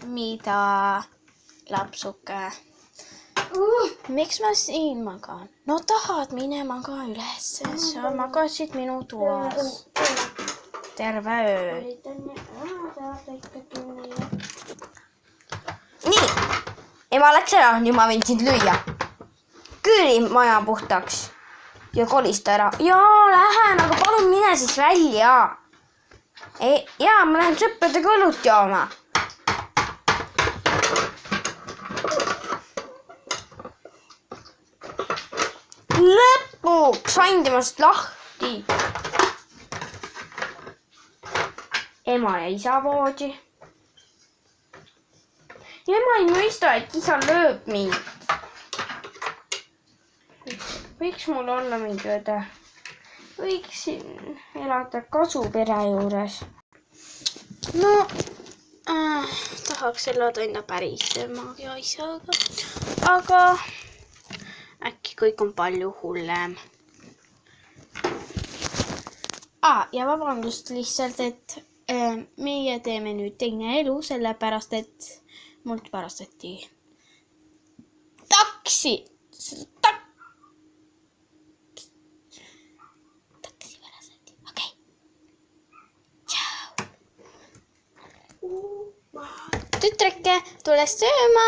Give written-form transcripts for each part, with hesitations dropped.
mida lapsuke? Miks ma siin magan? No tahad, mine maga üles. Sa magasid minu toas. Terve öö. Nii, ema läks ära, nüüd ma võin sind lüüa. Küüri maja puhtaks ja kolista ära. Jaa, lähen, aga palun mine siis välja. Jaa, ma lähen sõpradega õlut jooma. Lõpuks sain temast lahti. Ema ja isa voodi. Ja ema ei mõista, et isa lööb mind. Võiks mul olla mingi õde. Võiksin elada kasupere juures. No, tahaks elada enda päris ema ja isaga. Aga äkki kõik on palju hullem. Ja vabandust lihtsalt, et meie teeme nüüd teine elu, sellepärast, et mult varastati taksi varastati. Okei. Tšau. Tütreke, tule sööma.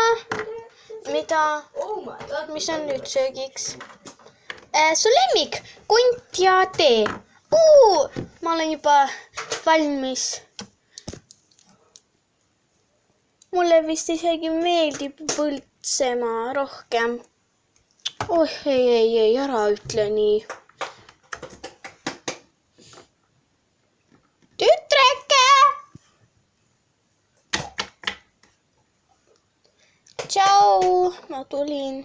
Mis on nüüd söögiks? Su lemmik, kunt ja tee. Ma olen juba valmis. Mulle vist isegi meeldib Põltsemaa rohkem. Ei, ära ütle nii. Tütreke! Tšau, ma tulin.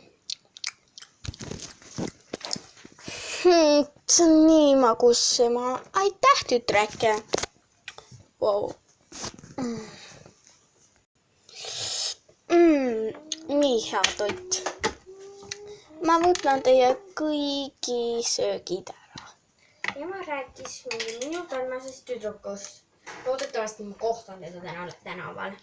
See on nii magus ema. Aitäh, tütreke. Wow. Nii hea toit. Ma võtlan teie kõigi söögid ära. Ema rääkis minu sarnasest tüdrukust. Loodetavasti ma kohtan teda tänaval.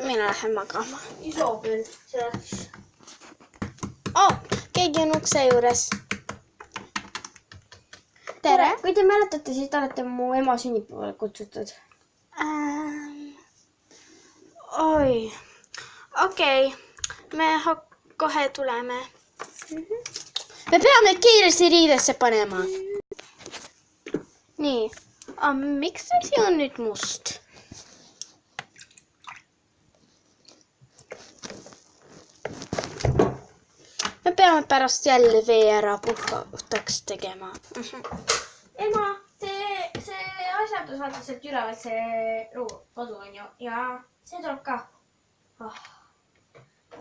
Mina lähen magama. Isa küll, see. Keegi on ukse juures. Tere. Kui te mäletate, siis te olete mu ema sünnipäevale kutsutud. Okei. Me kohe tuleme. Me peame kiiresti riidesse panema. Nii. Miks see on nüüd must? Me peame pärast jälle vee ära puhtaks tegema. Ema, see asjandus vaata sealt ülevalt, see kodu on ju. Ja see tuleb ka.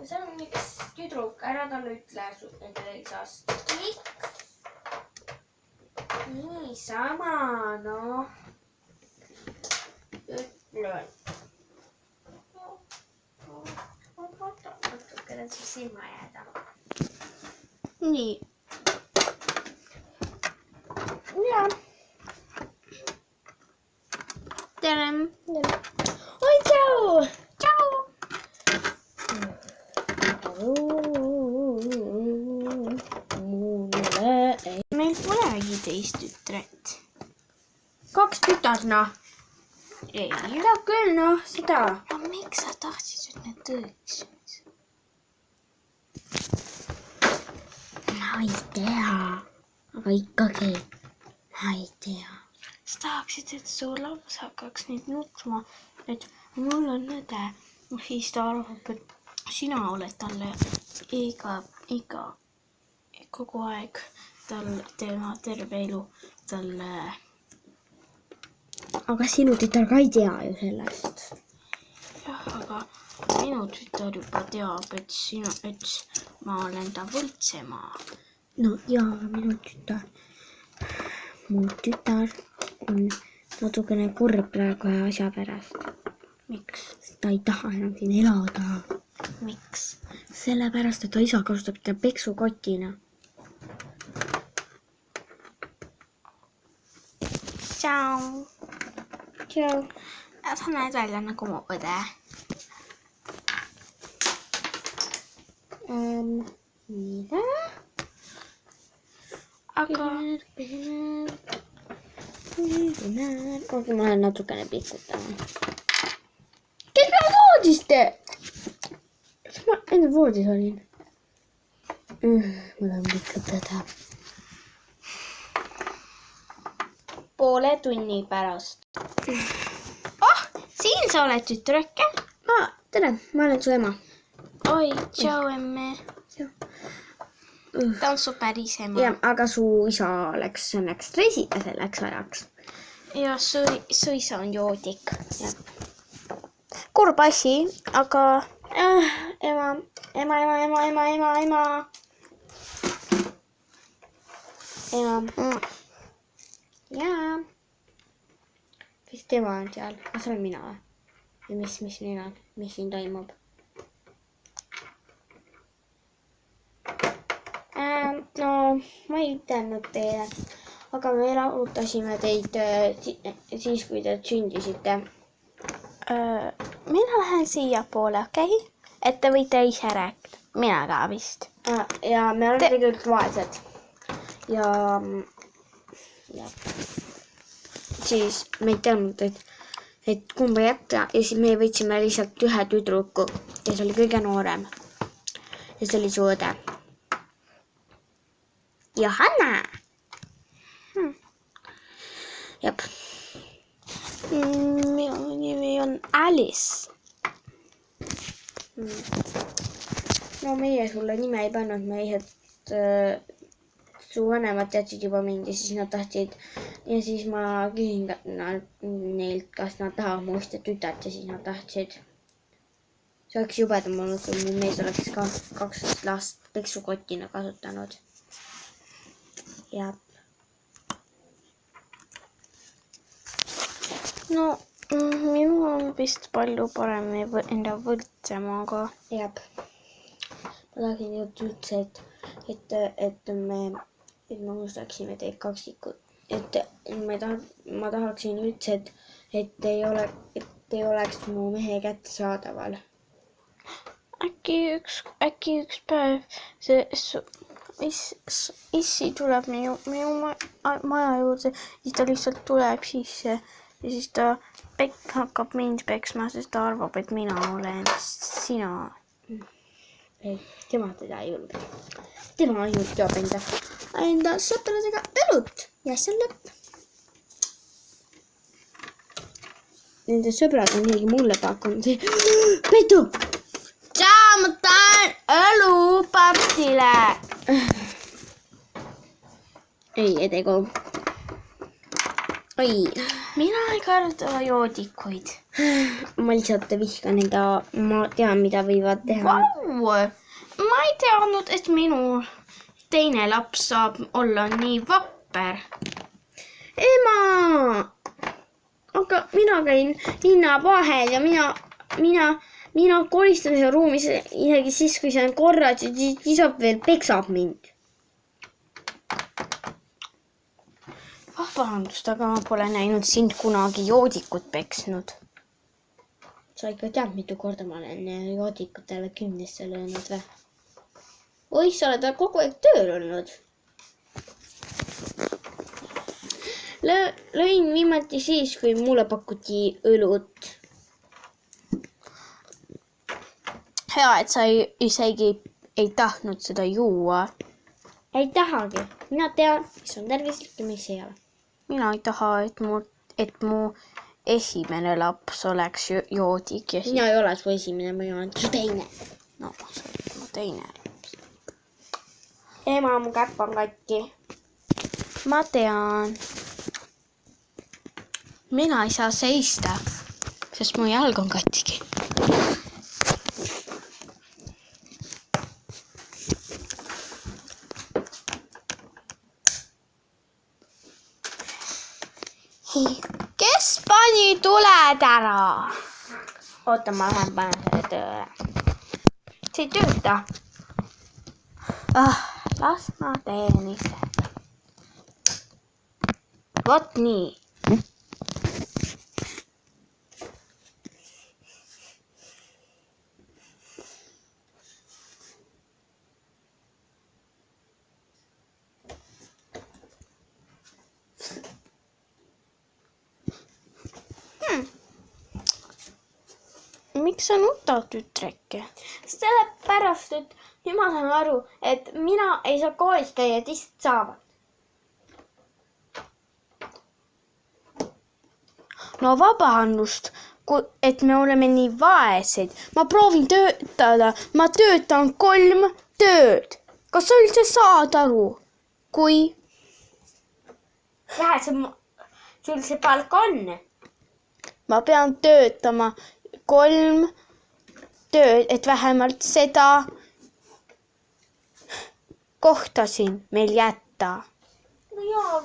See on üks tüdruk, ära talle ütle enda isast. Niisama, no. Ütlen. Natukene siis silma jääda. Nii. Ja. Tere. Oi, tšau. Tšau. Meil polegi teist tütret. 2 tütarna. Ei, mida küll, noh, seda. Miks sa tahtsid, et need tõeks? Ma ei tea, aga ikkagi ma ei tea. Sa tahaksid, et su laps hakkaks nüüd nutma, et mul on õde. Siis ta arvab, et sina oled talle kogu aeg tema terve elu talle. Aga sinu tütar ka ei tea ju sellest. Jah, aga minu tütar juba teab, et ma olen ta Põltsemaa. No jaa, minu tütar. Mu tütar on natukene kurb praegu asja pärast. Miks? Ta ei taha enam siin elada. Miks? Sellepärast, et ta isa kasutab teda peksukotina. Tšau. Tšau. Sa näed välja nagu mu õde. Mida? Aga Oota, ma lähen natukene pikutama. Kes peab voodis teeb? Kas ma enne voodis olin? Ma tahan pikutada. poole tunni pärast. Siin sa oled, tütreke. Tere, ma olen su ema. Oi, tšau, emme. Ta on su päris ema. Ja, aga su isa läks reisida selleks ajaks. Ja su isa on joodik. Kurb asi, aga Ema. Jaa. Vist tema on seal. Kas olen mina või? Ja mis mina on? Mis siin toimub? No, ma ei ütelnud teile, aga me lahutasime teid siis, kui te sündisite. mina lähen siia poole, okei? Et te võite ise rääkida. Mina ka vist. Ja me oleme tegelikult vaesed. Ja siis me ei teadnud, et kumba jätta ja siis me võtsime lihtsalt ühe tüdruku, kes oli kõige noorem. Ja see oli su õde. Johanna. Jep. Minu nimi on Alice. No meie sulle nime ei pannud, me lihtsalt su vanemad teadsid juba mind ja siis nad tahtsid ja siis ma küsin neilt, kas nad tahavad mu ühte tütart ja siis nad tahtsid. See oleks jubedam olnud, kui mu mees oleks ka 2 last peksukotina kasutanud. Ja. No, minul on vist palju parem enda võrdsemaga. Jep. Ma tahtsin jõud üldse, et me unustaksime teid kaksikud. Ma tahaksin üldse, et ei oleks mu mehe kätte saadaval. Äkki üks päev issi tuleb minu maja juurde, siis ta lihtsalt tuleb sisse ja siis ta hakkab mind peksma, sest ta arvab, et mina olen sina. Ei, tema teda ei julge. Tema ainult teab enda sõpradega õlut ja see on lõpp. Nende sõbrad on isegi mulle pakkunud. Peetu! Tšau, ma tahan õlu partile. Ei, edego. Oi. Mina ei karda joodikuid. Ma lihtsalt vihkan enda, ma tean, mida võivad teha. Vau! Ma ei teadnud, et minu teine laps saab olla nii vapper. Ema! Aga mina käin linna vahel ja mina koristan seal ruumis isegi siis, kui see on korras ja siis isab veel peksab mind. Vabandust, aga ma pole näinud sind kunagi joodikut peksnud. Sa ikka tead, mitu korda ma olen joodikutele 10 löönud või? Oi, sa oled kogu aeg tööl olnud. Lõin viimati siis, kui mulle pakuti õlut. Hea, et sa isegi ei tahtnud seda juua. Ei tahagi. Mina tean, mis on tervislik ja mis ei ole. Mina ei taha, et mu esimene laps oleks joodik. Mina ei ole su esimene, ma olen su teine. No, see oli mu teine laps. Ema, mu käpp on katki. Ma tean. Mina ei saa seista, sest mu jalg on katki. Kes pani tuled ära? Oota, ma lähen panen selle tööle. See ei tööta. Las ma teen ise. Vot nii. miks sa nutad, tütreke? Sellepärast, et nüüd ma saan aru, et mina ei saa koolis käia, teised saavad. No vabandust, et me oleme nii vaesed. Ma proovin töötada, ma töötan 3 tööd. Kas sa üldse saad aru, kui Vähe sul see palk on? ma pean töötama 3 tööd, et vähemalt seda kohta siin meil jätta. No jaa,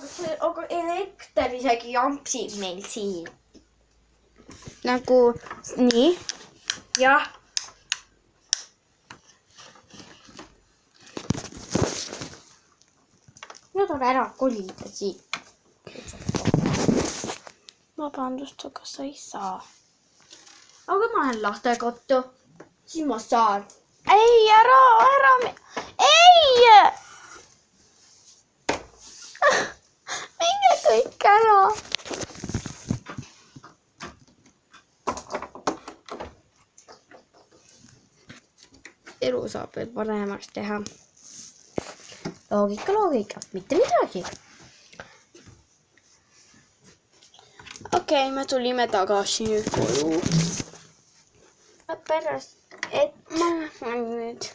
aga elekter isegi jampsib meil siin. Nagu nii. Jah. Nüüd on ära kolida siin. Vabandust, aga sa ei saa. Aga ma lähen lastekotta. Siis ma saan. Ei, ära. Ei! Minge kõik ära. Elu saab veel paremaks teha. Loogika, mitte midagi. Okei, me tulime tagasi nüüd koju. Pärast, et Ma lähen nüüd.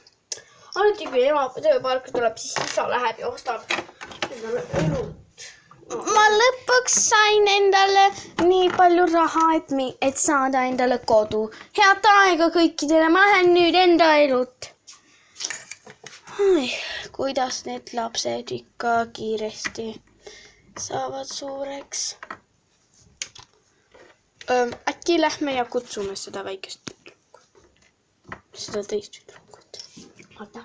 alati kui ema tööpark tuleb, siis isa läheb ja ostab endale õlut. Ma lõpuks sain endale nii palju raha, et saada endale kodu. Head aega kõikidele, ma lähen nüüd enda elut. Kuidas need lapsed ikka kiiresti saavad suureks. Äkki lähme ja kutsume seda väikest tüdrukut. Seda teist tüdrukut. Oota.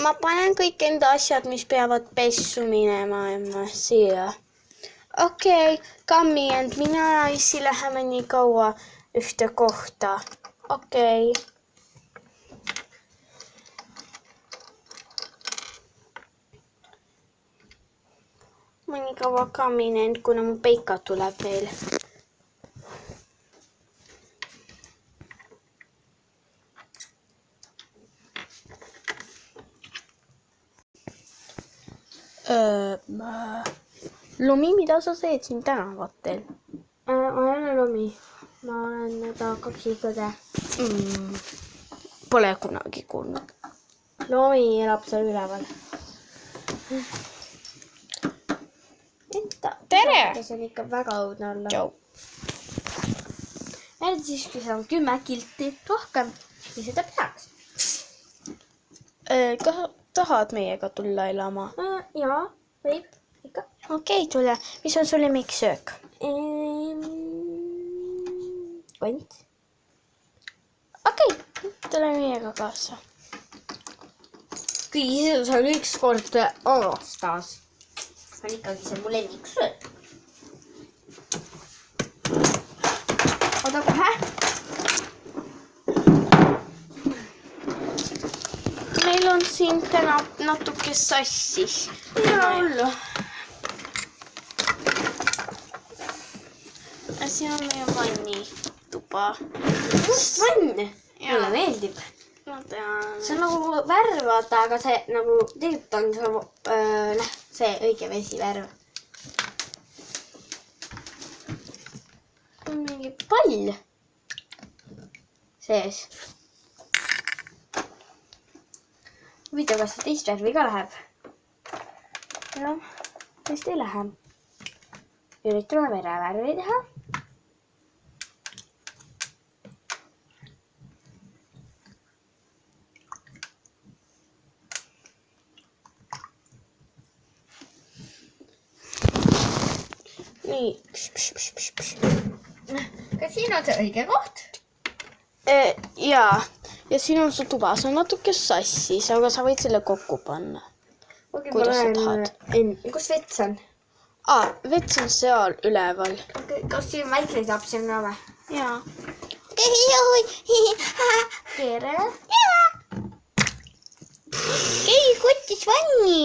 Ma panen kõik enda asjad, mis peavad pessu minema siia. Okei, Kammi and mina ja Issi läheme nii kaua ühte kohta. Okei. Ma nii kaua Kammin and, kuna mu Peika tuleb veel. Lumi, mida sa teed siin tänavatel? Ma ei ole Lumi. Ma olen ta kaksikõde. Pole kunagi kuulnud. Lumi elab seal üleval. Tere! See on ikka väga õudne olla. Tšau. Eriti siis, kui seal on 10 kilti rohkem, siis seda peaks. Kas tahad meiega tulla elama? Jaa, võib ikka. Okei, tule. Mis on su lemmiksöök? Kont. Okei, tule meiega kaasa. Kuigi see on üks kord aastas. On ikkagi see mu lemmiksöök. Oota kohe. Meil on siin täna natuke sassis. Ei ole hullu. Siin on meie vannituba. Must vann. Mulle meeldib. Ma tean. See on nagu värv, vaata, aga see nagu tegelikult on see õige vesivärv. On mingi pall sees. Huvitav, kas see teist värvi ka läheb? Jah, teist ei lähe. Üritame verevärvi teha. Nii. Kas siin on see õige koht? Jaa. Ja siin on su tuba. See on natuke sassis, aga sa võid selle kokku panna. Kuidas sa tahad? Kus vets on? Vets on seal üleval. Kas siin väikseid lapsi on ka või? Jaa. Tere. Kei kotis vanni.